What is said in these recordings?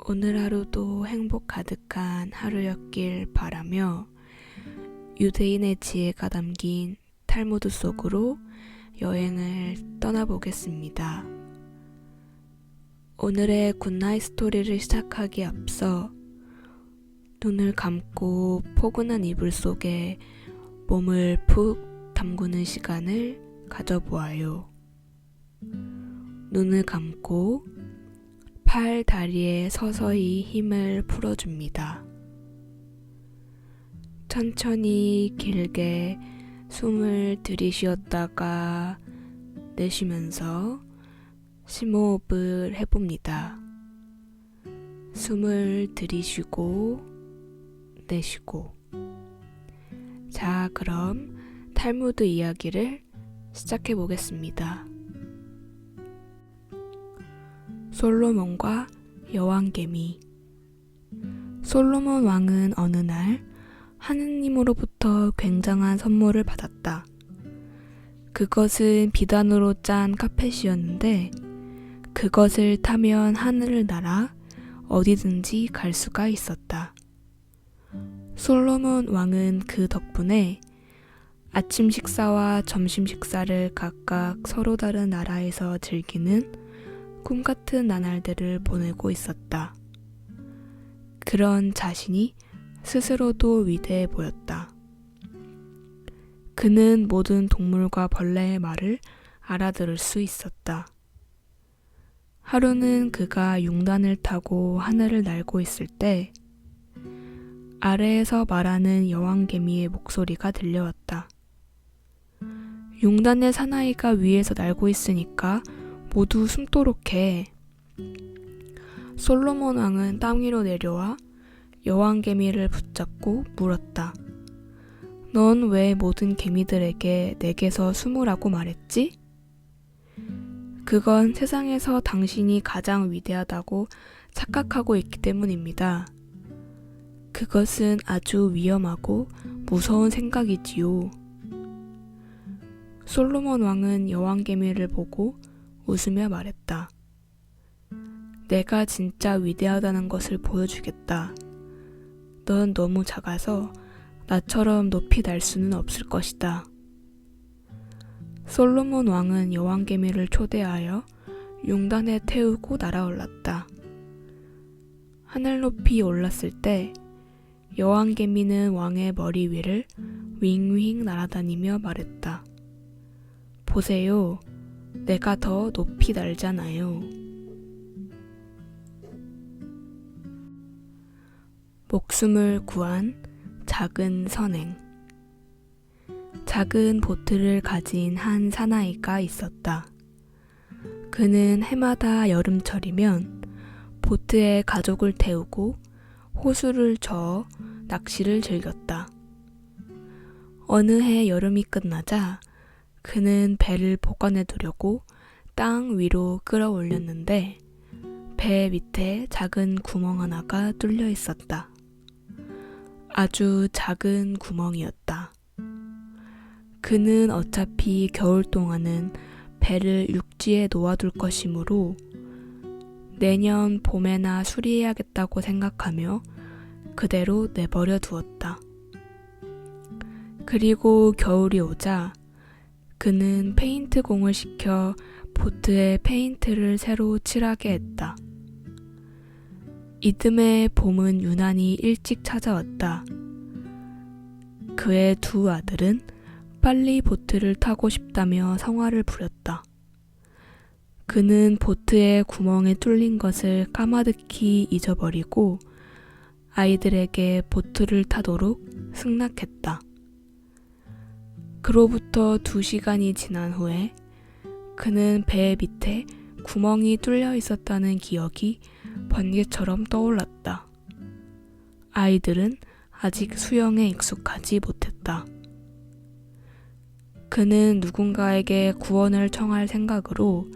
오늘 하루도 행복 가득한 하루였길 바라며 유대인의 지혜가 담긴 탈무드 속으로 여행을 떠나보겠습니다. 오늘의 굿나잇 스토리를 시작하기에 앞서 눈을 감고 포근한 이불 속에 몸을 푹 담그는 시간을 가져보아요. 눈을 감고 팔, 다리에 서서히 힘을 풀어줍니다. 천천히 길게 숨을 들이쉬었다가 내쉬면서 심호흡을 해봅니다. 숨을 들이쉬고 내쉬고. 자, 그럼 탈무드 이야기를 시작해 보겠습니다. 솔로몬과 여왕개미. 솔로몬 왕은 어느 날 하느님으로부터 굉장한 선물을 받았다. 그것은 비단으로 짠 카펫이었는데 그것을 타면 하늘을 날아 어디든지 갈 수가 있었다. 솔로몬 왕은 그 덕분에 아침 식사와 점심 식사를 각각 서로 다른 나라에서 즐기는 꿈같은 나날들을 보내고 있었다. 그런 자신이 스스로도 위대해 보였다. 그는 모든 동물과 벌레의 말을 알아들을 수 있었다. 하루는 그가 융단을 타고 하늘을 날고 있을 때 아래에서 말하는 여왕개미의 목소리가 들려왔다. 융단의 사나이가 위에서 날고 있으니까 모두 숨도록 해. 솔로몬 왕은 땅 위로 내려와 여왕개미를 붙잡고 물었다. 넌 왜 모든 개미들에게 내게서 숨으라고 말했지? 그건 세상에서 당신이 가장 위대하다고 착각하고 있기 때문입니다. 그것은 아주 위험하고 무서운 생각이지요. 솔로몬 왕은 여왕개미를 보고 웃으며 말했다. 내가 진짜 위대하다는 것을 보여주겠다. 넌 너무 작아서 나처럼 높이 날 수는 없을 것이다. 솔로몬 왕은 여왕개미를 초대하여 융단에 태우고 날아올랐다. 하늘 높이 올랐을 때 여왕개미는 왕의 머리 위를 윙윙 날아다니며 말했다. 보세요. 내가 더 높이 날잖아요. 목숨을 구한 작은 선행. 작은 보트를 가진 한 사나이가 있었다. 그는 해마다 여름철이면 보트에 가족을 태우고 호수를 저어 낚시를 즐겼다. 어느 해 여름이 끝나자 그는 배를 보관해 두려고 땅 위로 끌어올렸는데 배 밑에 작은 구멍 하나가 뚫려 있었다. 아주 작은 구멍이었다. 그는 어차피 겨울 동안은 배를 육지에 놓아둘 것이므로 내년 봄에나 수리해야겠다고 생각하며 그대로 내버려 두었다. 그리고 겨울이 오자 그는 페인트공을 시켜 보트에 페인트를 새로 칠하게 했다. 이듬해 봄은 유난히 일찍 찾아왔다. 그의 두 아들은 빨리 보트를 타고 싶다며 성화를 부렸다. 그는 보트의 구멍에 뚫린 것을 까마득히 잊어버리고 아이들에게 보트를 타도록 승낙했다. 그로부터 2시간이 지난 후에 그는 배 밑에 구멍이 뚫려 있었다는 기억이 번개처럼 떠올랐다. 아이들은 아직 수영에 익숙하지 못했다. 그는 누군가에게 구원을 청할 생각으로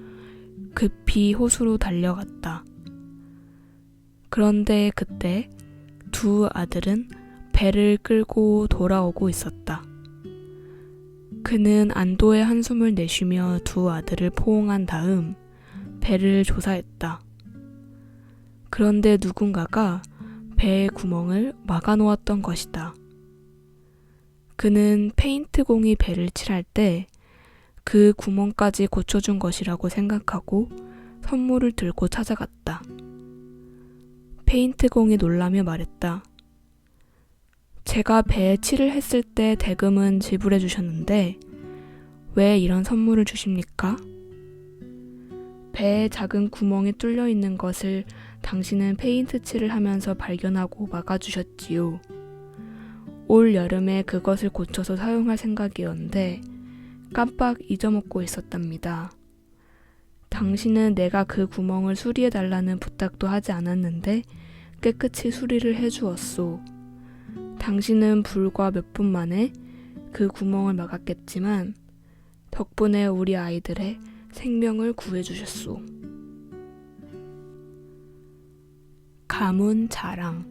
급히 호수로 달려갔다. 그런데 그때 두 아들은 배를 끌고 돌아오고 있었다. 그는 안도의 한숨을 내쉬며 두 아들을 포옹한 다음 배를 조사했다. 그런데 누군가가 배의 구멍을 막아놓았던 것이다. 그는 페인트공이 배를 칠할 때 그 구멍까지 고쳐준 것이라고 생각하고 선물을 들고 찾아갔다. 페인트공이 놀라며 말했다. 제가 배에 칠을 했을 때 대금은 지불해 주셨는데 왜 이런 선물을 주십니까? 배에 작은 구멍이 뚫려 있는 것을 당신은 페인트 칠을 하면서 발견하고 막아주셨지요. 올 여름에 그것을 고쳐서 사용할 생각이었는데 깜빡 잊어먹고 있었답니다. 당신은 내가 그 구멍을 수리해달라는 부탁도 하지 않았는데 깨끗이 수리를 해주었소. 당신은 불과 몇 분 만에 그 구멍을 막았겠지만 덕분에 우리 아이들의 생명을 구해주셨소. 가문 자랑.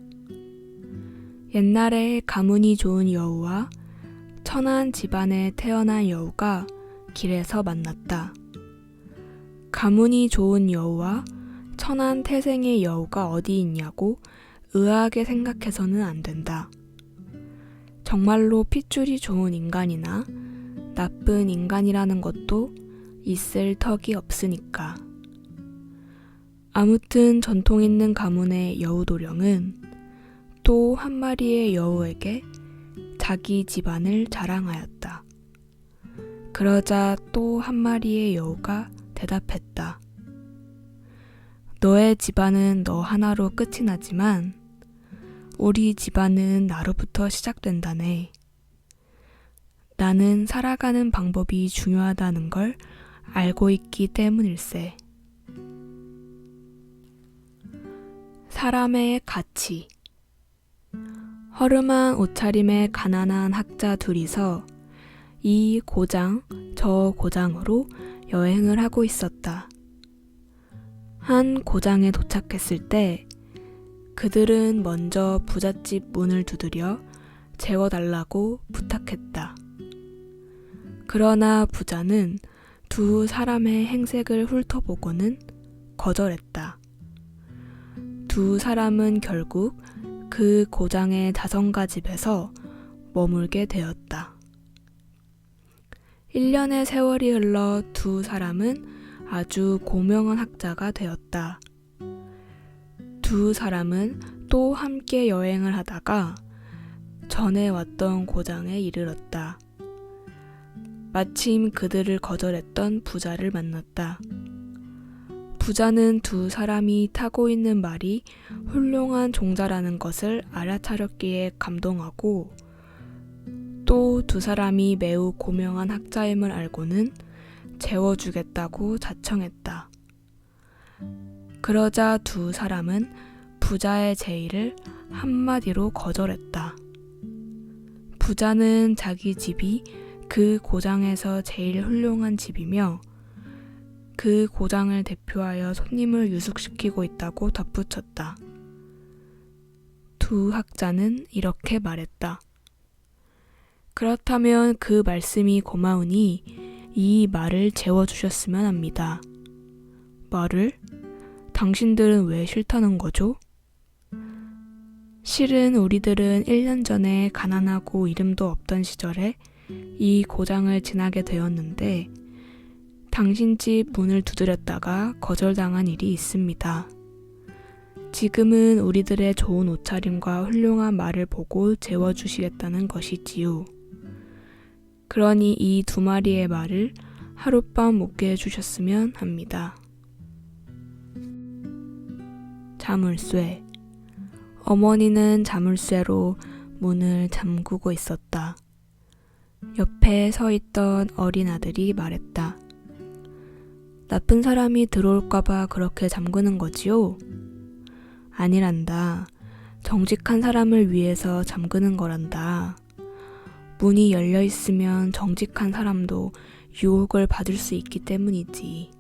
옛날에 가문이 좋은 여우와 천한 집안에 태어난 여우가 길에서 만났다. 가문이 좋은 여우와 천한 태생의 여우가 어디 있냐고 의아하게 생각해서는 안 된다. 정말로 핏줄이 좋은 인간이나 나쁜 인간이라는 것도 있을 턱이 없으니까. 아무튼 전통 있는 가문의 여우도령은 또 한 마리의 여우에게 자기 집안을 자랑하였다. 그러자 또 한 마리의 여우가 대답했다. 너의 집안은 너 하나로 끝이 나지만 우리 집안은 나로부터 시작된다네. 나는 살아가는 방법이 중요하다는 걸 알고 있기 때문일세. 사람의 가치. 허름한 옷차림의 가난한 학자 둘이서 이 고장 저 고장으로 여행을 하고 있었다. 한 고장에 도착했을 때 그들은 먼저 부잣집 문을 두드려 재워달라고 부탁했다. 그러나 부자는 두 사람의 행색을 훑어보고는 거절했다. 두 사람은 결국 그 고장의 자선가 집에서 머물게 되었다. 1년의 세월이 흘러 두 사람은 아주 고명한 학자가 되었다. 두 사람은 또 함께 여행을 하다가 전에 왔던 고장에 이르렀다. 마침 그들을 거절했던 부자를 만났다. 부자는 두 사람이 타고 있는 말이 훌륭한 종자라는 것을 알아차렸기에 감동하고 또 두 사람이 매우 고명한 학자임을 알고는 재워주겠다고 자청했다. 그러자 두 사람은 부자의 제의를 한마디로 거절했다. 부자는 자기 집이 그 고장에서 제일 훌륭한 집이며 그 고장을 대표하여 손님을 유숙시키고 있다고 덧붙였다. 두 학자는 이렇게 말했다. 그렇다면 그 말씀이 고마우니 이 말을 재워주셨으면 합니다. 말을? 당신들은 왜 싫다는 거죠? 실은 우리들은 1년 전에 가난하고 이름도 없던 시절에 이 고장을 지나게 되었는데 당신 집 문을 두드렸다가 거절당한 일이 있습니다. 지금은 우리들의 좋은 옷차림과 훌륭한 말을 보고 재워주시겠다는 것이지요. 그러니 이 두 마리의 말을 하룻밤 묵게 해주셨으면 합니다. 자물쇠. 어머니는 자물쇠로 문을 잠그고 있었다. 옆에 서 있던 어린 아들이 말했다. 나쁜 사람이 들어올까봐 그렇게 잠그는 거지요? 아니란다. 정직한 사람을 위해서 잠그는 거란다. 문이 열려 있으면 정직한 사람도 유혹을 받을 수 있기 때문이지.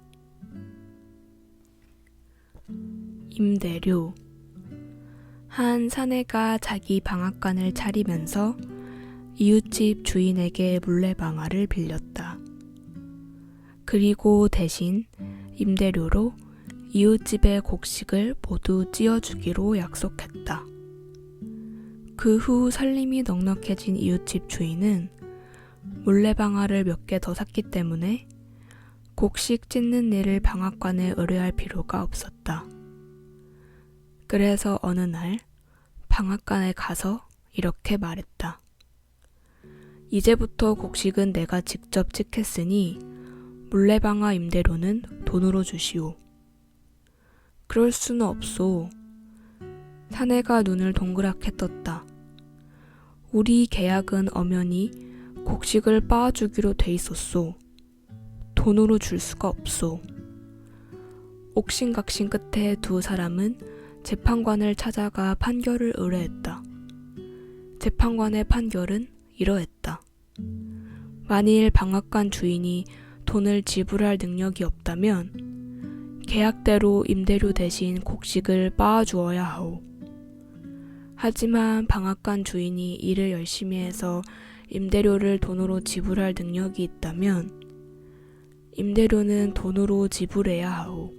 임대료. 한 사내가 자기 방앗간을 차리면서 이웃집 주인에게 물레방아를 빌렸다. 그리고 대신 임대료로 이웃집의 곡식을 모두 찧어주기로 약속했다. 그 후 살림이 넉넉해진 이웃집 주인은 물레방아를 몇 개 더 샀기 때문에 곡식 찢는 일을 방앗간에 의뢰할 필요가 없었다. 그래서 어느 날 방앗간에 가서 이렇게 말했다. 이제부터 곡식은 내가 직접 찢겠으니 물레방아 임대료는 돈으로 주시오. 그럴 수는 없소. 사내가 눈을 동그랗게 떴다. 우리 계약은 엄연히 곡식을 빻아주기로 돼 있었소. 돈으로 줄 수가 없소. 옥신각신 끝에 두 사람은 재판관을 찾아가 판결을 의뢰했다. 재판관의 판결은 이러했다. 만일 방앗간 주인이 돈을 지불할 능력이 없다면 계약대로 임대료 대신 곡식을 빻아주어야 하오. 하지만 방앗간 주인이 일을 열심히 해서 임대료를 돈으로 지불할 능력이 있다면 임대료는 돈으로 지불해야 하오.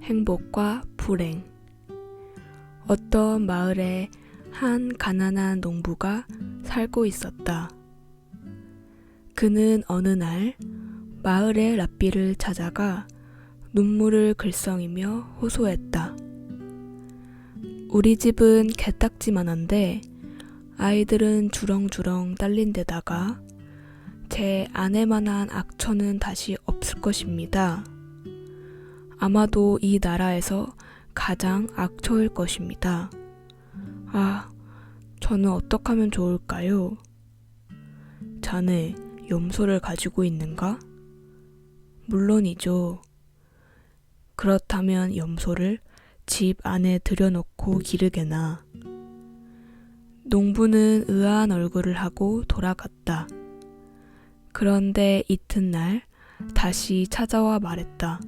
행복과 불행. 어떤 마을에 한 가난한 농부가 살고 있었다. 그는 어느 날 마을의 랍비를 찾아가 눈물을 글썽이며 호소했다. 우리 집은 개딱지만한데 아이들은 주렁주렁 딸린 데다가 제 아내만한 악처는 다시 없을 것입니다. 아마도 이 나라에서 가장 악처일 것입니다. 아, 저는 어떻게 하면 좋을까요? 자네, 염소를 가지고 있는가? 물론이죠. 그렇다면 염소를 집 안에 들여놓고 기르게나. 농부는 의아한 얼굴을 하고 돌아갔다. 그런데 이튿날 다시 찾아와 말했다.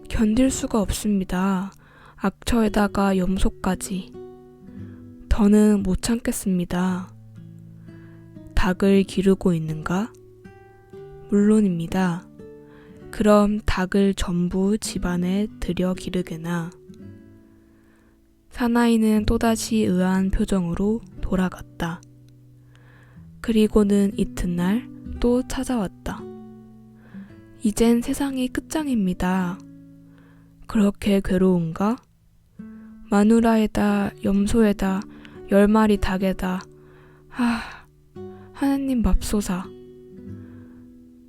견딜 수가 없습니다. 악처에다가 염소까지. 더는 못 참겠습니다. 닭을 기르고 있는가? 물론입니다. 그럼 닭을 전부 집안에 들여 기르게나. 사나이는 또다시 의아한 표정으로 돌아갔다. 그리고는 이튿날 또 찾아왔다. 이젠 세상이 끝장입니다. 그렇게 괴로운가? 마누라에다 염소에다 10마리 닭에다 하느님 맙소사.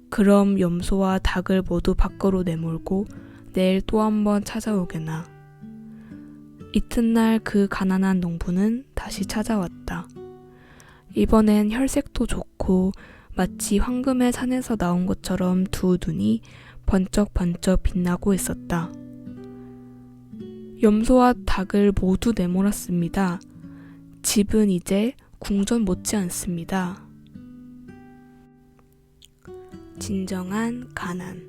그럼 염소와 닭을 모두 밖으로 내몰고 내일 또 한번 찾아오게나. 이튿날 그 가난한 농부는 다시 찾아왔다. 이번엔 혈색도 좋고 마치 황금의 산에서 나온 것처럼 두 눈이 번쩍번쩍 빛나고 있었다. 염소와 닭을 모두 내몰았습니다. 집은 이제 궁전 못지않습니다. 진정한 가난.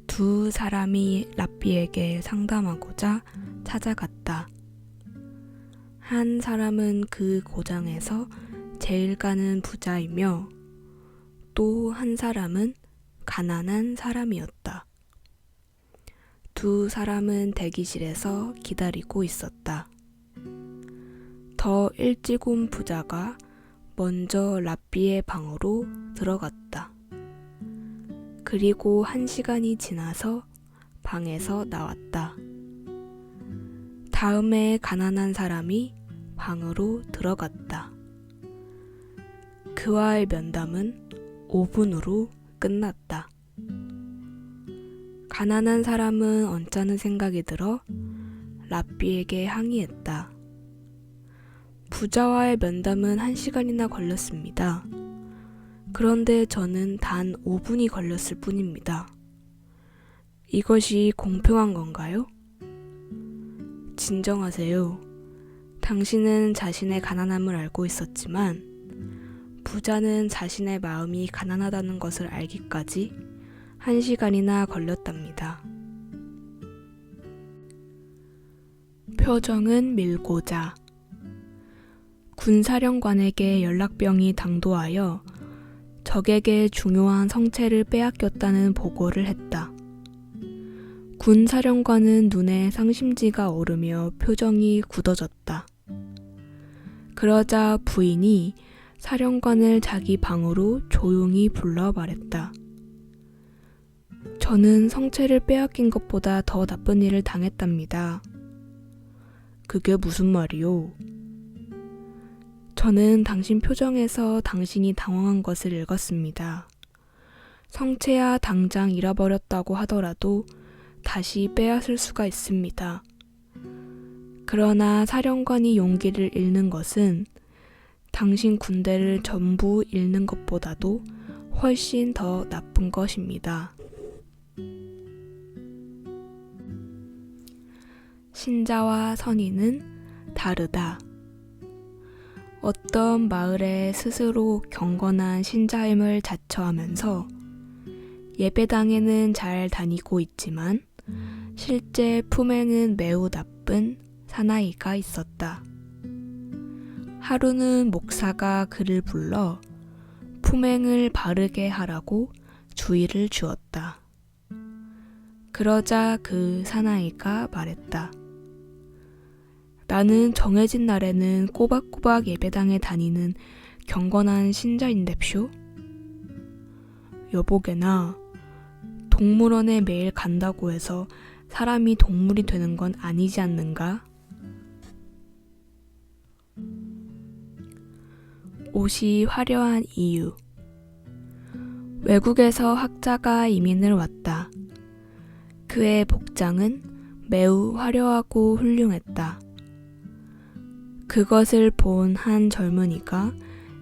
두 사람이 랍비에게 상담하고자 찾아갔다. 한 사람은 그 고장에서 제일 가는 부자이며 또 한 사람은 가난한 사람이었다. 두 사람은 대기실에서 기다리고 있었다. 더 일찍 온 부자가 먼저 랍비의 방으로 들어갔다. 그리고 1시간이 지나서 방에서 나왔다. 다음에 가난한 사람이 방으로 들어갔다. 그와의 면담은 5분으로 끝났다. 가난한 사람은 언짢은 생각이 들어 랍비에게 항의했다. 부자와의 면담은 1시간이나 걸렸습니다. 그런데 저는 단 5분이 걸렸을 뿐입니다. 이것이 공평한 건가요? 진정하세요. 당신은 자신의 가난함을 알고 있었지만 부자는 자신의 마음이 가난하다는 것을 알기까지 1시간이나 걸렸답니다. 표정은 밀고자. 군사령관에게 연락병이 당도하여 적에게 중요한 성체를 빼앗겼다는 보고를 했다. 군 사령관은 눈에 상심지가 오르며 표정이 굳어졌다. 그러자 부인이 사령관을 자기 방으로 조용히 불러 말했다. 저는 성체를 빼앗긴 것보다 더 나쁜 일을 당했답니다. 그게 무슨 말이요? 저는 당신 표정에서 당신이 당황한 것을 읽었습니다. 성체야 당장 잃어버렸다고 하더라도 다시 빼앗을 수가 있습니다. 그러나 사령관이 용기를 잃는 것은 당신 군대를 전부 잃는 것보다도 훨씬 더 나쁜 것입니다. 신자와 선인은 다르다. 어떤 마을에 스스로 경건한 신자임을 자처하면서 예배당에는 잘 다니고 있지만 실제 품에는 매우 나쁜 사나이가 있었다. 하루는 목사가 그를 불러 품행을 바르게 하라고 주의를 주었다. 그러자 그 사나이가 말했다. 나는 정해진 날에는 꼬박꼬박 예배당에 다니는 경건한 신자인뎁쇼? 여보게나 동물원에 매일 간다고 해서 사람이 동물이 되는 건 아니지 않는가? 옷이 화려한 이유. 외국에서 학자가 이민을 왔다. 그의 복장은 매우 화려하고 훌륭했다. 그것을 본 한 젊은이가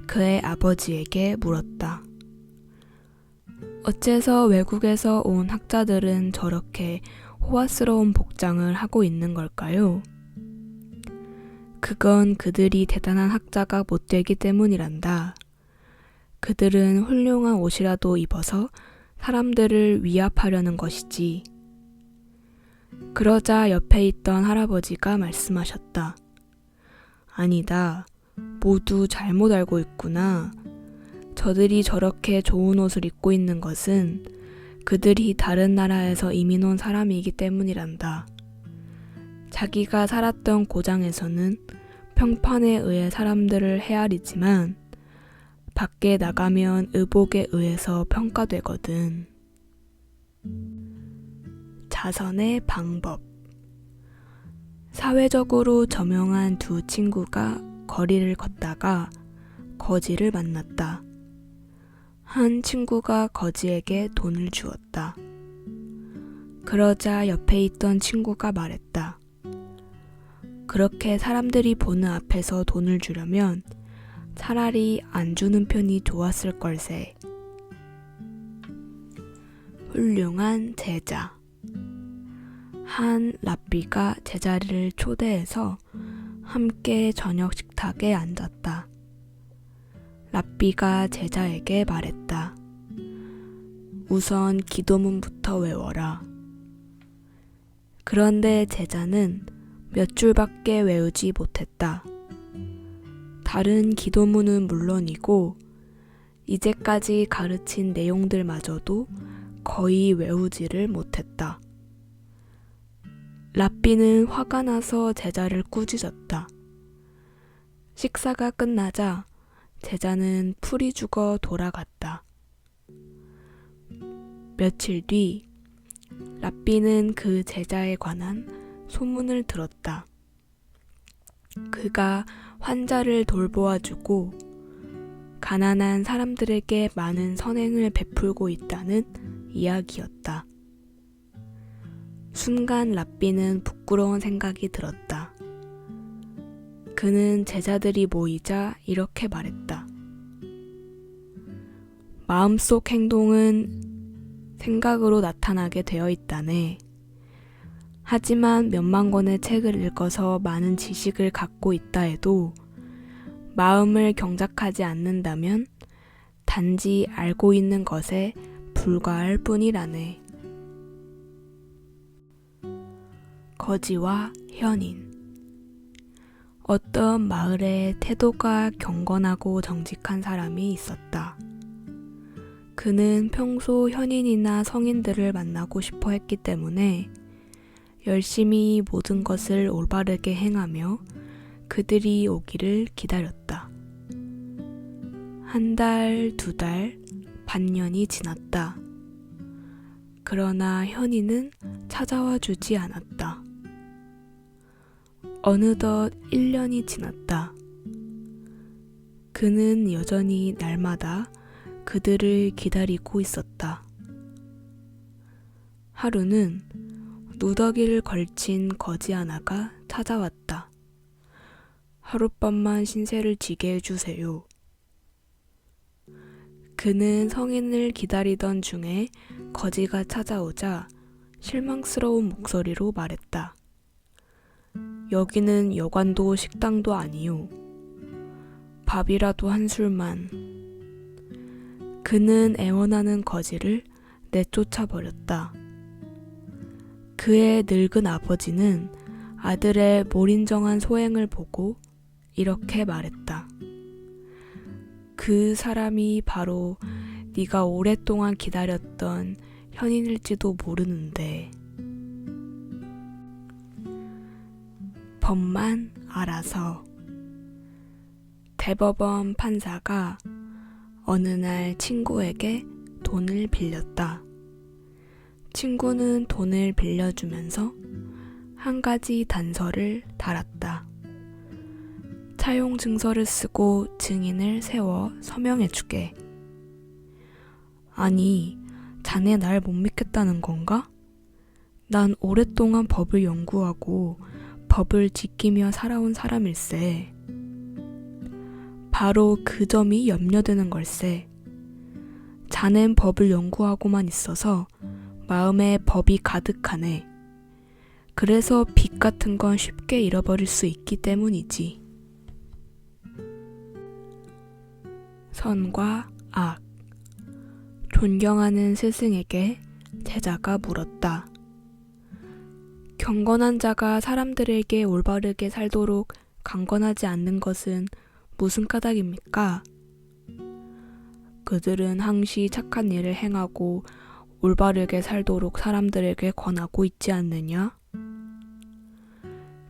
그의 아버지에게 물었다. 어째서 외국에서 온 학자들은 저렇게 호화스러운 복장을 하고 있는 걸까요? 그건 그들이 대단한 학자가 못 되기 때문이란다. 그들은 훌륭한 옷이라도 입어서 사람들을 위압하려는 것이지. 그러자 옆에 있던 할아버지가 말씀하셨다. 아니다. 모두 잘못 알고 있구나. 저들이 저렇게 좋은 옷을 입고 있는 것은 그들이 다른 나라에서 이민 온 사람이기 때문이란다. 자기가 살았던 고장에서는 평판에 의해 사람들을 헤아리지만 밖에 나가면 의복에 의해서 평가되거든. 자선의 방법. 사회적으로 저명한 두 친구가 거리를 걷다가 거지를 만났다. 한 친구가 거지에게 돈을 주었다. 그러자 옆에 있던 친구가 말했다. 그렇게 사람들이 보는 앞에서 돈을 주려면 차라리 안 주는 편이 좋았을 걸세. 훌륭한 제자. 한 랍비가 제자리를 초대해서 함께 저녁 식탁에 앉았다. 랍비가 제자에게 말했다. 우선 기도문부터 외워라. 그런데 제자는 몇 줄밖에 외우지 못했다. 다른 기도문은 물론이고 이제까지 가르친 내용들마저도 거의 외우지를 못했다. 랍비는 화가 나서 제자를 꾸짖었다. 식사가 끝나자 제자는 풀이 죽어 돌아갔다. 며칠 뒤 랍비는 그 제자에 관한 소문을 들었다. 그가 환자를 돌보아주고 가난한 사람들에게 많은 선행을 베풀고 있다는 이야기였다. 순간 랍비는 부끄러운 생각이 들었다. 그는 제자들이 모이자 이렇게 말했다. 마음속 행동은 생각으로 나타나게 되어 있다네. 하지만 몇만 권의 책을 읽어서 많은 지식을 갖고 있다 해도 마음을 경작하지 않는다면 단지 알고 있는 것에 불과할 뿐이라네. 거지와 현인. 어떤 마을에 태도가 경건하고 정직한 사람이 있었다. 그는 평소 현인이나 성인들을 만나고 싶어 했기 때문에 열심히 모든 것을 올바르게 행하며 그들이 오기를 기다렸다. 한 달, 두 달, 반년이 지났다. 그러나 현이는 찾아와 주지 않았다. 어느덧 1년이 지났다. 그는 여전히 날마다 그들을 기다리고 있었다. 하루는 누더기를 걸친 거지 하나가 찾아왔다. 하룻밤만 신세를 지게 해주세요. 그는 성인을 기다리던 중에 거지가 찾아오자 실망스러운 목소리로 말했다. 여기는 여관도 식당도 아니요. 밥이라도 한 술만. 그는 애원하는 거지를 내쫓아 버렸다. 그의 늙은 아버지는 아들의 몰인정한 소행을 보고 이렇게 말했다. 그 사람이 바로 네가 오랫동안 기다렸던 현인일지도 모르는데. 법만 알아서. 대법원 판사가 어느 날 친구에게 돈을 빌렸다. 친구는 돈을 빌려주면서 한 가지 단서를 달았다. 차용 증서를 쓰고 증인을 세워 서명해주게. 아니, 자네 날 못 믿겠다는 건가? 난 오랫동안 법을 연구하고 법을 지키며 살아온 사람일세. 바로 그 점이 염려되는 걸세. 자넨 법을 연구하고만 있어서 마음에 법이 가득하네. 그래서 빚 같은 건 쉽게 잃어버릴 수 있기 때문이지. 선과 악. 존경하는 스승에게 제자가 물었다. 경건한 자가 사람들에게 올바르게 살도록 강권하지 않는 것은 무슨 까닭입니까? 그들은 항시 착한 일을 행하고 올바르게 살도록 사람들에게 권하고 있지 않느냐?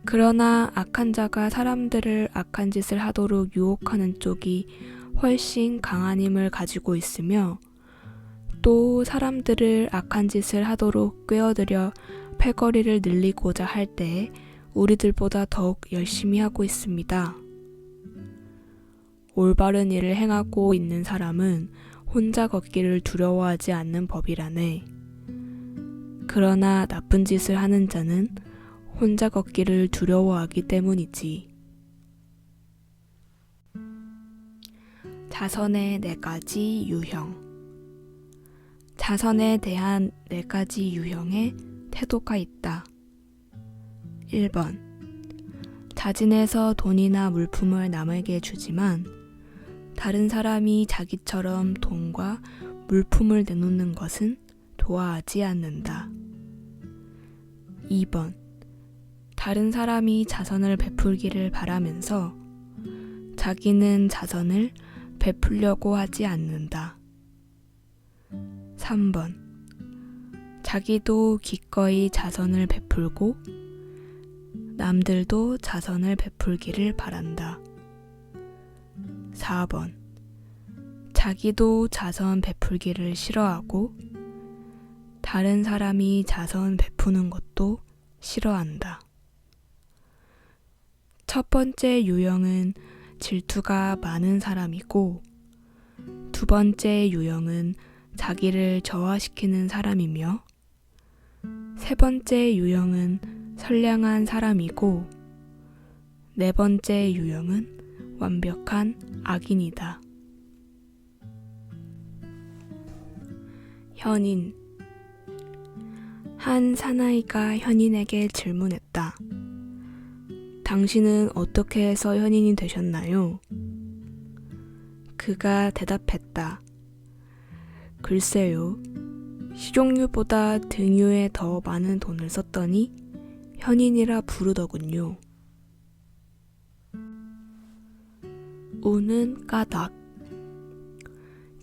그러나 악한 자가 사람들을 악한 짓을 하도록 유혹하는 쪽이 훨씬 강한 힘을 가지고 있으며 또 사람들을 악한 짓을 하도록 꿰어들여 패거리를 늘리고자 할 때에 우리들보다 더욱 열심히 하고 있습니다. 올바른 일을 행하고 있는 사람은 혼자 걷기를 두려워하지 않는 법이라네. 그러나 나쁜 짓을 하는 자는 혼자 걷기를 두려워하기 때문이지. 자선의 4가지 유형. 자선에 대한 4가지 유형의 태도가 있다. 1번. 자진해서 돈이나 물품을 남에게 주지만 다른 사람이 자기처럼 돈과 물품을 내놓는 것은 좋아하지 않는다. 2번. 다른 사람이 자선을 베풀기를 바라면서 자기는 자선을 베풀려고 하지 않는다. 3번. 자기도 기꺼이 자선을 베풀고 남들도 자선을 베풀기를 바란다. 4번. 자기도 자선 베풀기를 싫어하고 다른 사람이 자선 베푸는 것도 싫어한다. 첫 번째 유형은 질투가 많은 사람이고 두 번째 유형은 자기를 저하시키는 사람이며 세 번째 유형은 선량한 사람이고 네 번째 유형은 완벽한 악인이다. 현인. 한 사나이가 현인에게 질문했다. 당신은 어떻게 해서 현인이 되셨나요? 그가 대답했다. 글쎄요. 식용유보다 등유에 더 많은 돈을 썼더니 현인이라 부르더군요. 우는 까닭.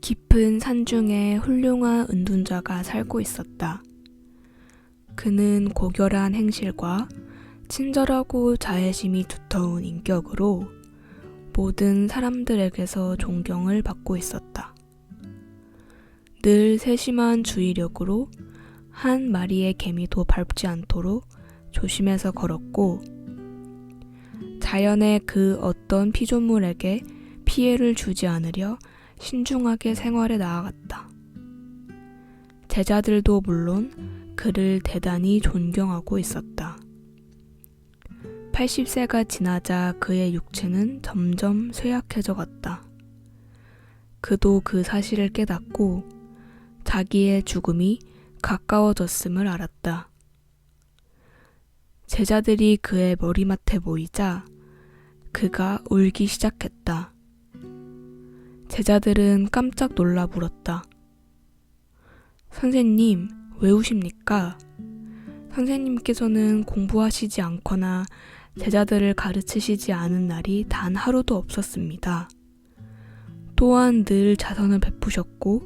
깊은 산중에 훌륭한 은둔자가 살고 있었다. 그는 고결한 행실과 친절하고 자애심이 두터운 인격으로 모든 사람들에게서 존경을 받고 있었다. 늘 세심한 주의력으로 한 마리의 개미도 밟지 않도록 조심해서 걸었고, 자연의 그 어떤 피조물에게 피해를 주지 않으려 신중하게 생활에 나아갔다. 제자들도 물론 그를 대단히 존경하고 있었다. 80세가 지나자 그의 육체는 점점 쇠약해져 갔다. 그도 그 사실을 깨닫고 자기의 죽음이 가까워졌음을 알았다. 제자들이 그의 머리맡에 모이자 그가 울기 시작했다. 제자들은 깜짝 놀라 물었다. 선생님, 왜 우십니까? 선생님께서는 공부하시지 않거나 제자들을 가르치시지 않은 날이 단 하루도 없었습니다. 또한 늘 자선을 베푸셨고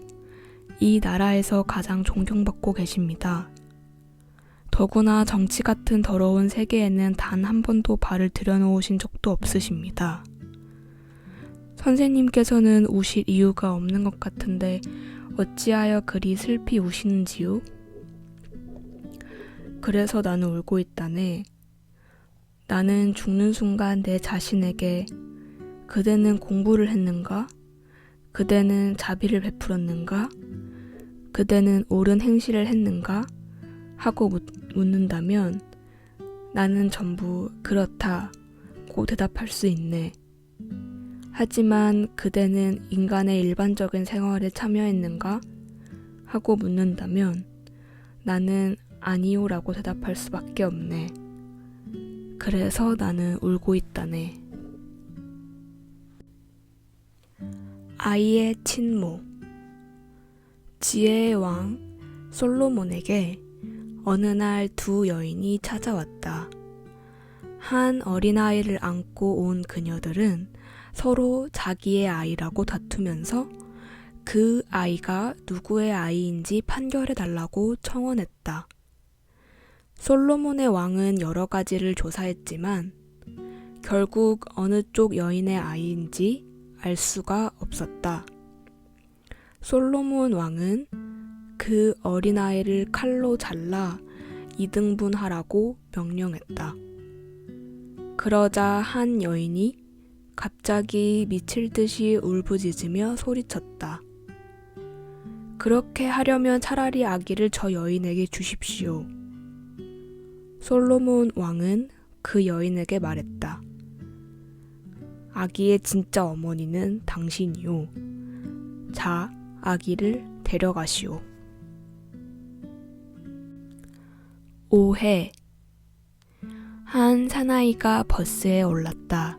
이 나라에서 가장 존경받고 계십니다. 더구나 정치 같은 더러운 세계에는 단 한 번도 발을 들여놓으신 적도 없으십니다. 선생님께서는 우실 이유가 없는 것 같은데 어찌하여 그리 슬피 우시는지요? 그래서 나는 울고 있다네. 나는 죽는 순간 내 자신에게 그대는 공부를 했는가? 그대는 자비를 베풀었는가? 그대는 옳은 행실을 했는가? 하고 묻는다면 나는 전부 그렇다고 대답할 수 있네. 하지만 그대는 인간의 일반적인 생활에 참여했는가? 하고 묻는다면 나는 아니요라고 대답할 수밖에 없네. 그래서 나는 울고 있다네. 아이의 친모. 지혜의 왕 솔로몬에게 어느 날 두 여인이 찾아왔다. 한 어린아이를 안고 온 그녀들은 서로 자기의 아이라고 다투면서 그 아이가 누구의 아이인지 판결해달라고 청원했다. 솔로몬의 왕은 여러 가지를 조사했지만 결국 어느 쪽 여인의 아이인지 알 수가 없었다. 솔로몬 왕은 그 어린아이를 칼로 잘라 2등분하라고 명령했다. 그러자 한 여인이 갑자기 미칠 듯이 울부짖으며 소리쳤다. 그렇게 하려면 차라리 아기를 저 여인에게 주십시오. 솔로몬 왕은 그 여인에게 말했다. 아기의 진짜 어머니는 당신이요. 자, 아기를 데려가시오. 오해. 한 사나이가 버스에 올랐다.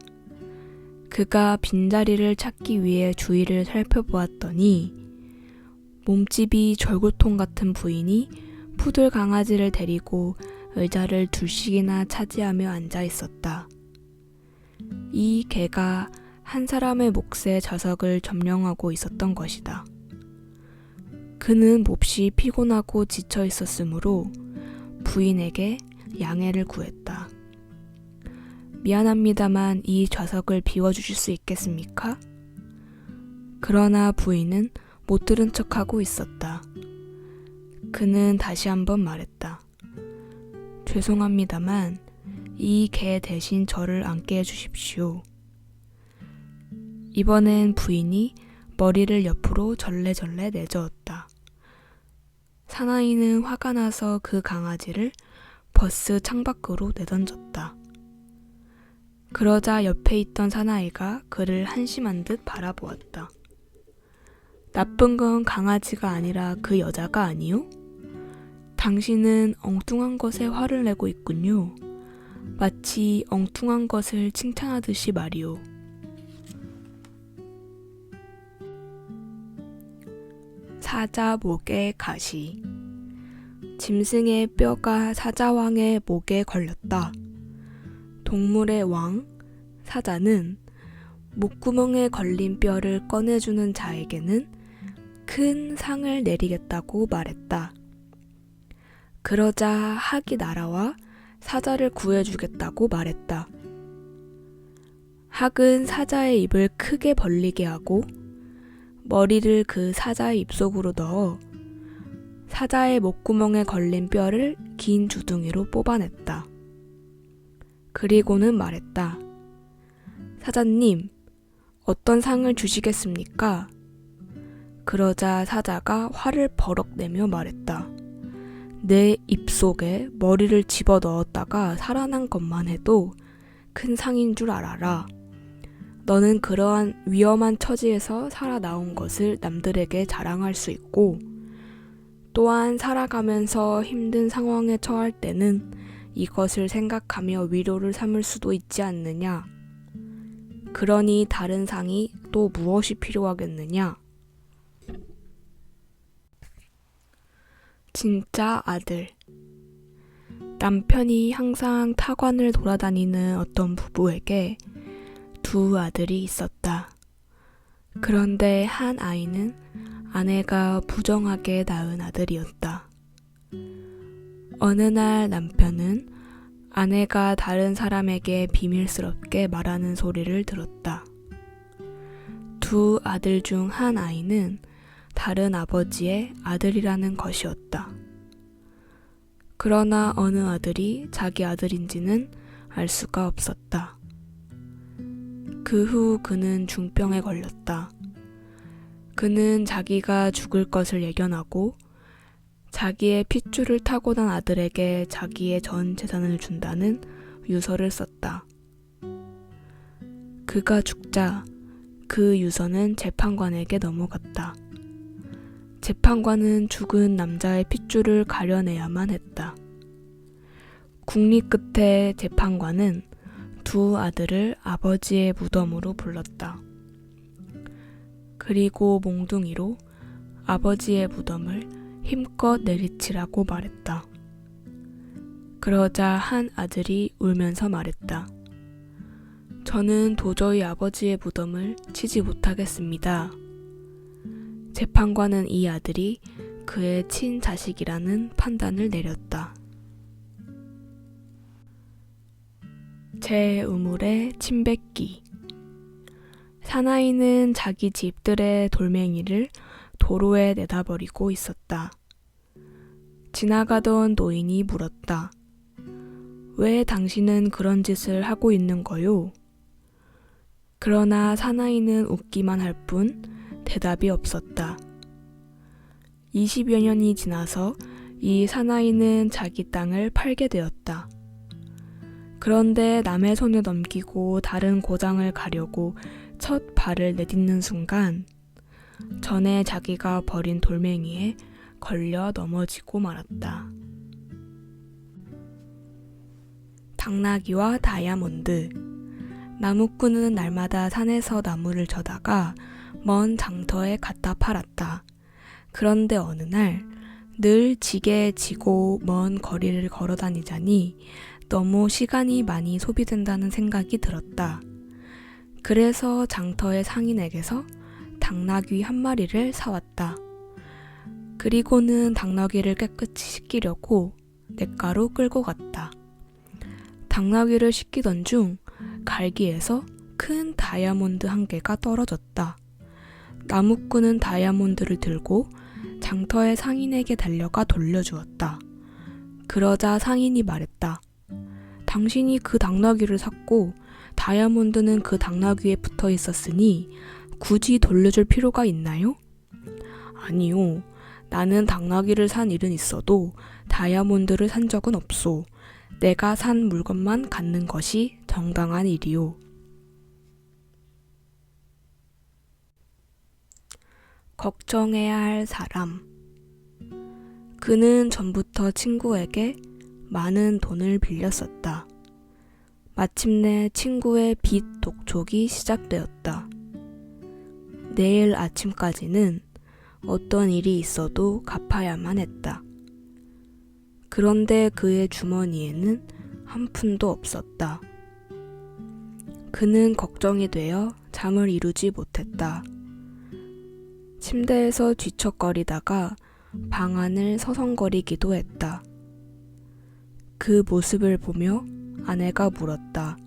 그가 빈자리를 찾기 위해 주위를 살펴보았더니 몸집이 절구통 같은 부인이 푸들 강아지를 데리고 의자를 둘씩이나 차지하며 앉아 있었다. 이 개가 한 사람의 몫의 좌석을 점령하고 있었던 것이다. 그는 몹시 피곤하고 지쳐 있었으므로 부인에게 양해를 구했다. 미안합니다만 이 좌석을 비워주실 수 있겠습니까? 그러나 부인은 못 들은 척하고 있었다. 그는 다시 한번 말했다. 죄송합니다만 이 개 대신 저를 앉게 해주십시오. 이번엔 부인이 머리를 옆으로 절레절레 내저었다. 사나이는 화가 나서 그 강아지를 버스 창밖으로 내던졌다. 그러자 옆에 있던 사나이가 그를 한심한 듯 바라보았다. 나쁜 건 강아지가 아니라 그 여자가 아니요? 당신은 엉뚱한 것에 화를 내고 있군요. 마치 엉뚱한 것을 칭찬하듯이 말이오. 사자 목에 가시. 짐승의 뼈가 사자왕의 목에 걸렸다. 동물의 왕, 사자는 목구멍에 걸린 뼈를 꺼내주는 자에게는 큰 상을 내리겠다고 말했다. 그러자 학이 날아와 사자를 구해주겠다고 말했다. 학은 사자의 입을 크게 벌리게 하고 머리를 그 사자의 입속으로 넣어 사자의 목구멍에 걸린 뼈를 긴 주둥이로 뽑아냈다. 그리고는 말했다. 사자님, 어떤 상을 주시겠습니까? 그러자 사자가 화를 버럭 내며 말했다. 내 입속에 머리를 집어넣었다가 살아난 것만 해도 큰 상인 줄 알아라. 너는 그러한 위험한 처지에서 살아나온 것을 남들에게 자랑할 수 있고 또한 살아가면서 힘든 상황에 처할 때는 이것을 생각하며 위로를 삼을 수도 있지 않느냐. 그러니 다른 상이 또 무엇이 필요하겠느냐? 진짜 아들. 남편이 항상 타관을 돌아다니는 어떤 부부에게 두 아들이 있었다. 그런데 한 아이는 아내가 부정하게 낳은 아들이었다. 어느 날 남편은 아내가 다른 사람에게 비밀스럽게 말하는 소리를 들었다. 두 아들 중 한 아이는 다른 아버지의 아들이라는 것이었다. 그러나 어느 아들이 자기 아들인지는 알 수가 없었다. 그 후 그는 중병에 걸렸다. 그는 자기가 죽을 것을 예견하고 자기의 핏줄을 타고난 아들에게 자기의 전 재산을 준다는 유서를 썼다. 그가 죽자 그 유서는 재판관에게 넘어갔다. 재판관은 죽은 남자의 핏줄을 가려내야만 했다. 국리 끝에 재판관은 두 아들을 아버지의 무덤으로 불렀다. 그리고 몽둥이로 아버지의 무덤을 힘껏 내리치라고 말했다. 그러자 한 아들이 울면서 말했다. 저는 도저히 아버지의 무덤을 치지 못하겠습니다. 재판관은 이 아들이 그의 친자식이라는 판단을 내렸다. 제 우물의 침뱉기. 사나이는 자기 집들의 돌멩이를 도로에 내다버리고 있었다. 지나가던 노인이 물었다. 왜 당신은 그런 짓을 하고 있는 거요? 그러나 사나이는 웃기만 할 뿐 대답이 없었다. 20여 년이 지나서 이 사나이는 자기 땅을 팔게 되었다. 그런데 남의 손에 넘기고 다른 고장을 가려고 첫 발을 내딛는 순간 전에 자기가 버린 돌멩이에 걸려 넘어지고 말았다. 당나귀와 다이아몬드. 나무꾼은 날마다 산에서 나무를 져다가 먼 장터에 갖다 팔았다. 그런데 어느 날 늘 지게 지고 먼 거리를 걸어 다니자니 너무 시간이 많이 소비된다는 생각이 들었다. 그래서 장터의 상인에게서 당나귀 한 마리를 사왔다. 그리고는 당나귀를 깨끗이 씻기려고 냇가로 끌고 갔다. 당나귀를 씻기던 중 갈기에서 큰 다이아몬드 한 개가 떨어졌다. 나무꾼은 다이아몬드를 들고 장터의 상인에게 달려가 돌려주었다. 그러자 상인이 말했다. 당신이 그 당나귀를 샀고 다이아몬드는 그 당나귀에 붙어 있었으니 굳이 돌려줄 필요가 있나요? 아니요. 나는 당나귀를 산 일은 있어도 다이아몬드를 산 적은 없소. 내가 산 물건만 갖는 것이 정당한 일이요. 걱정해야 할 사람. 그는 전부터 친구에게 많은 돈을 빌렸었다. 마침내 친구의 빚 독촉이 시작되었다. 내일 아침까지는 어떤 일이 있어도 갚아야만 했다. 그런데 그의 주머니에는 한 푼도 없었다. 그는 걱정이 되어 잠을 이루지 못했다. 침대에서 뒤척거리다가 방 안을 서성거리기도 했다. 그 모습을 보며 아내가 물었다.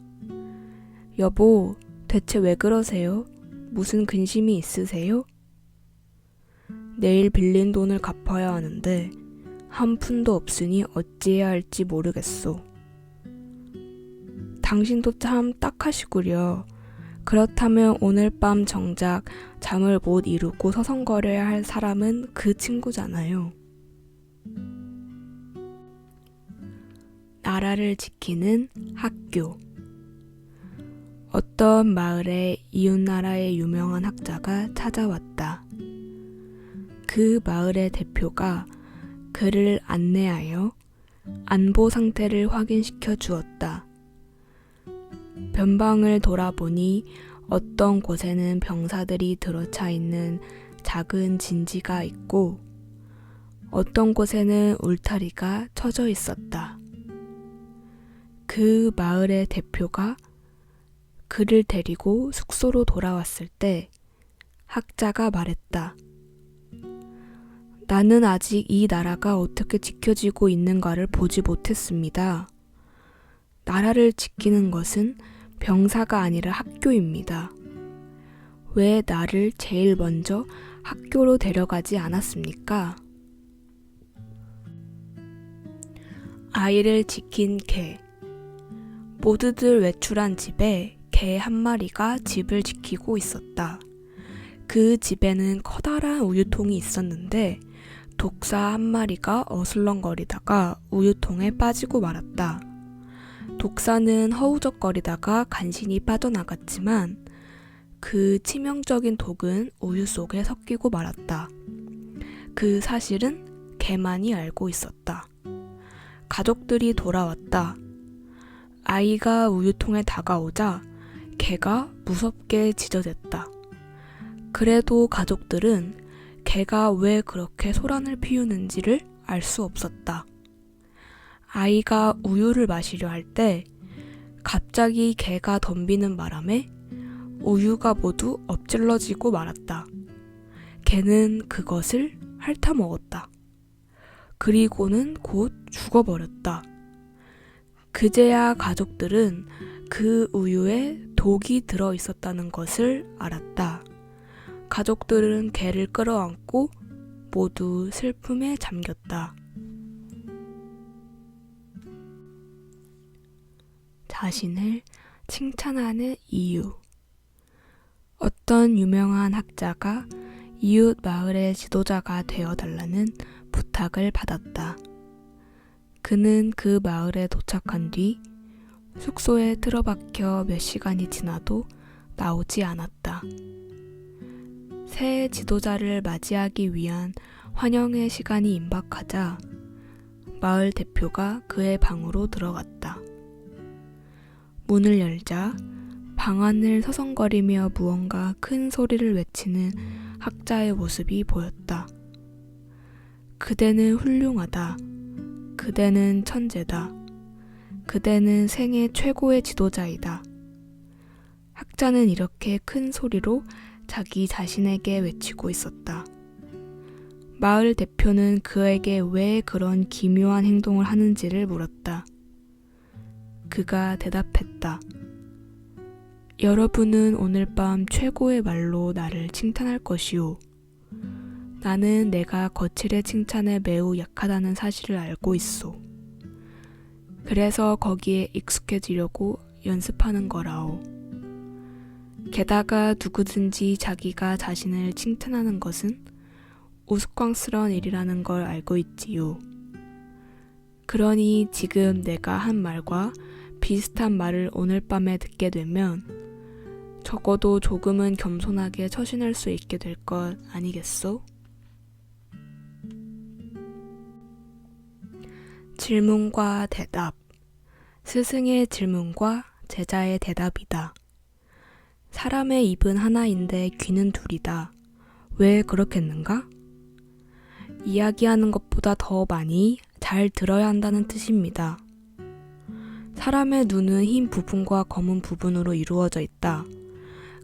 여보, 대체 왜 그러세요? 무슨 근심이 있으세요? 내일 빌린 돈을 갚아야 하는데 한 푼도 없으니 어찌해야 할지 모르겠소. 당신도 참 딱하시구려. 그렇다면 오늘 밤 정작 잠을 못 이루고 서성거려야 할 사람은 그 친구잖아요. 나라를 지키는 학교. 어떤 마을에 이웃나라의 유명한 학자가 찾아왔다. 그 마을의 대표가 그를 안내하여 안보 상태를 확인시켜 주었다. 변방을 돌아보니 어떤 곳에는 병사들이 들어차 있는 작은 진지가 있고 어떤 곳에는 울타리가 쳐져 있었다. 그 마을의 대표가 그를 데리고 숙소로 돌아왔을 때 학자가 말했다. 나는 아직 이 나라가 어떻게 지켜지고 있는가를 보지 못했습니다. 나라를 지키는 것은 병사가 아니라 학교입니다. 왜 나를 제일 먼저 학교로 데려가지 않았습니까? 아이를 지킨 개. 모두들 외출한 집에 개 한 마리가 집을 지키고 있었다. 그 집에는 커다란 우유통이 있었는데 독사 한 마리가 어슬렁거리다가 우유통에 빠지고 말았다. 독사는 허우적거리다가 간신히 빠져나갔지만 그 치명적인 독은 우유 속에 섞이고 말았다. 그 사실은 개만이 알고 있었다. 가족들이 돌아왔다. 아이가 우유통에 다가오자 개가 무섭게 짖어댔다. 그래도 가족들은 개가 왜 그렇게 소란을 피우는지를 알 수 없었다. 아이가 우유를 마시려 할 때 갑자기 개가 덤비는 바람에 우유가 모두 엎질러지고 말았다. 개는 그것을 핥아먹었다. 그리고는 곧 죽어버렸다. 그제야 가족들은 그 우유에 독이 들어있었다는 것을 알았다. 가족들은 개를 끌어안고 모두 슬픔에 잠겼다. 자신을 칭찬하는 이유. 어떤 유명한 학자가 이웃 마을의 지도자가 되어달라는 부탁을 받았다. 그는 그 마을에 도착한 뒤 숙소에 틀어박혀 몇 시간이 지나도 나오지 않았다. 새 지도자를 맞이하기 위한 환영의 시간이 임박하자 마을 대표가 그의 방으로 들어갔다. 문을 열자 방 안을 서성거리며 무언가 큰 소리를 외치는 학자의 모습이 보였다. 그대는 훌륭하다. 그대는 천재다. 그대는 생애 최고의 지도자이다. 학자는 이렇게 큰 소리로 자기 자신에게 외치고 있었다. 마을 대표는 그에게 왜 그런 기묘한 행동을 하는지를 물었다. 그가 대답했다. 여러분은 오늘 밤 최고의 말로 나를 칭찬할 것이오. 나는 내가 거칠의 칭찬에 매우 약하다는 사실을 알고 있소. 그래서 거기에 익숙해지려고 연습하는 거라오. 게다가 누구든지 자기가 자신을 칭찬하는 것은 우스꽝스러운 일이라는 걸 알고 있지요. 그러니 지금 내가 한 말과 비슷한 말을 오늘 밤에 듣게 되면 적어도 조금은 겸손하게 처신할 수 있게 될 것 아니겠소? 질문과 대답. 스승의 질문과 제자의 대답이다. 사람의 입은 하나인데 귀는 둘이다. 왜 그렇겠는가? 이야기하는 것보다 더 많이 잘 들어야 한다는 뜻입니다. 사람의 눈은 흰 부분과 검은 부분으로 이루어져 있다.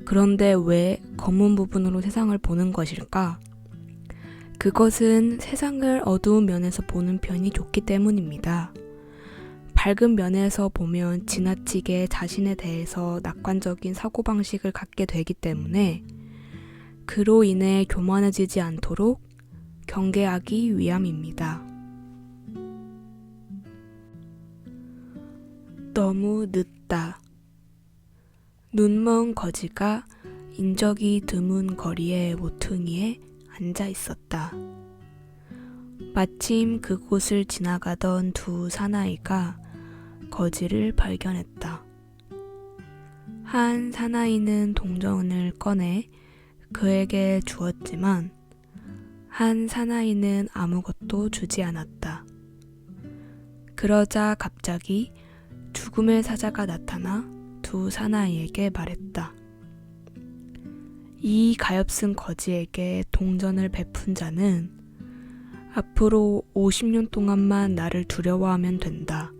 그런데 왜 검은 부분으로 세상을 보는 것일까? 그것은 세상을 어두운 면에서 보는 편이 좋기 때문입니다. 밝은 면에서 보면 지나치게 자신에 대해서 낙관적인 사고방식을 갖게 되기 때문에 그로 인해 교만해지지 않도록 경계하기 위함입니다. 너무 늦다. 눈먼 거지가 인적이 드문 거리의 모퉁이에 앉아 있었다. 마침 그곳을 지나가던 두 사나이가 거지를 발견했다. 한 사나이는 동전을 꺼내 그에게 주었지만 한 사나이는 아무것도 주지 않았다. 그러자 갑자기 죽음의 사자가 나타나 두 사나이에게 말했다. 이 가엾은 거지에게 동전을 베푼 자는 앞으로 50년 동안만 나를 두려워하면 된다.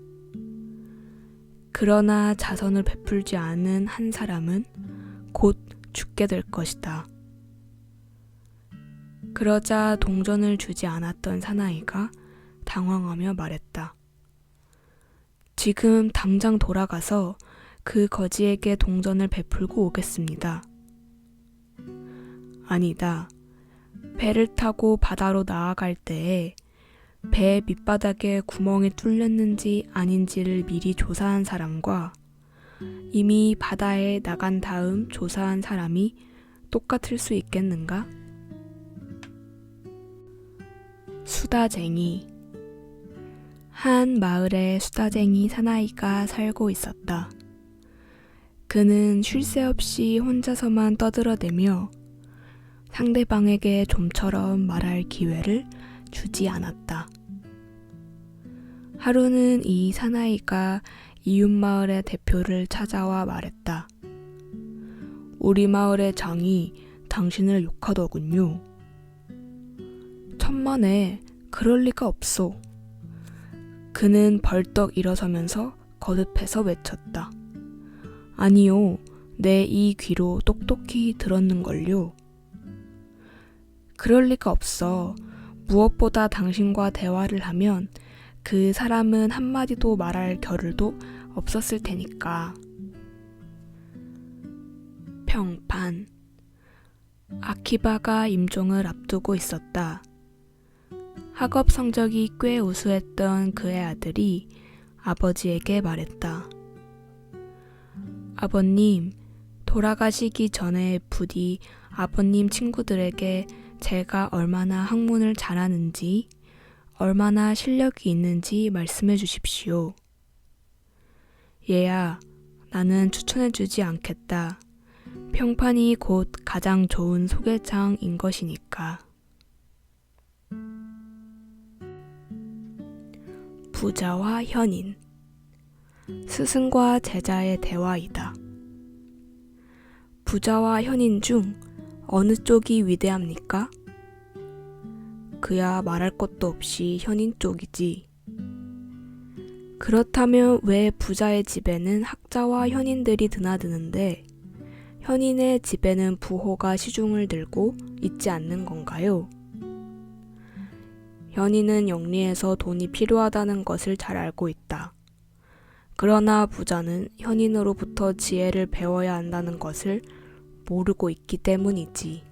그러나 자선을 베풀지 않은 한 사람은 곧 죽게 될 것이다. 그러자 동전을 주지 않았던 사나이가 당황하며 말했다. 지금 당장 돌아가서 그 거지에게 동전을 베풀고 오겠습니다. 아니다. 배를 타고 바다로 나아갈 때에 배 밑바닥에 구멍이 뚫렸는지 아닌지를 미리 조사한 사람과 이미 바다에 나간 다음 조사한 사람이 똑같을 수 있겠는가? 수다쟁이. 한 마을에 수다쟁이 사나이가 살고 있었다. 그는 쉴 새 없이 혼자서만 떠들어대며 상대방에게 좀처럼 말할 기회를 주지 않았다. 하루는 이 사나이가 이웃마을의 대표를 찾아와 말했다. 우리 마을의 장이 당신을 욕하더군요. 천만에 그럴 리가 없소. 그는 벌떡 일어서면서 거듭해서 외쳤다. 아니요, 내 이 귀로 똑똑히 들었는걸요. 그럴 리가 없어. 무엇보다 당신과 대화를 하면 그 사람은 한마디도 말할 겨를도 없었을 테니까. 평판. 아키바가 임종을 앞두고 있었다. 학업 성적이 꽤 우수했던 그의 아들이 아버지에게 말했다. 아버님, 돌아가시기 전에 부디 아버님 친구들에게 제가 얼마나 학문을 잘하는지, 얼마나 실력이 있는지 말씀해 주십시오. 얘야, 나는 추천해주지 않겠다. 평판이 곧 가장 좋은 소개장인 것이니까. 부자와 현인. 스승과 제자의 대화이다. 부자와 현인 중 어느 쪽이 위대합니까? 그야 말할 것도 없이 현인 쪽이지. 그렇다면 왜 부자의 집에는 학자와 현인들이 드나드는데 현인의 집에는 부호가 시중을 들고 있지 않는 건가요? 현인은 영리해서 돈이 필요하다는 것을 잘 알고 있다. 그러나 부자는 현인으로부터 지혜를 배워야 한다는 것을 모르고 있기 때문이지.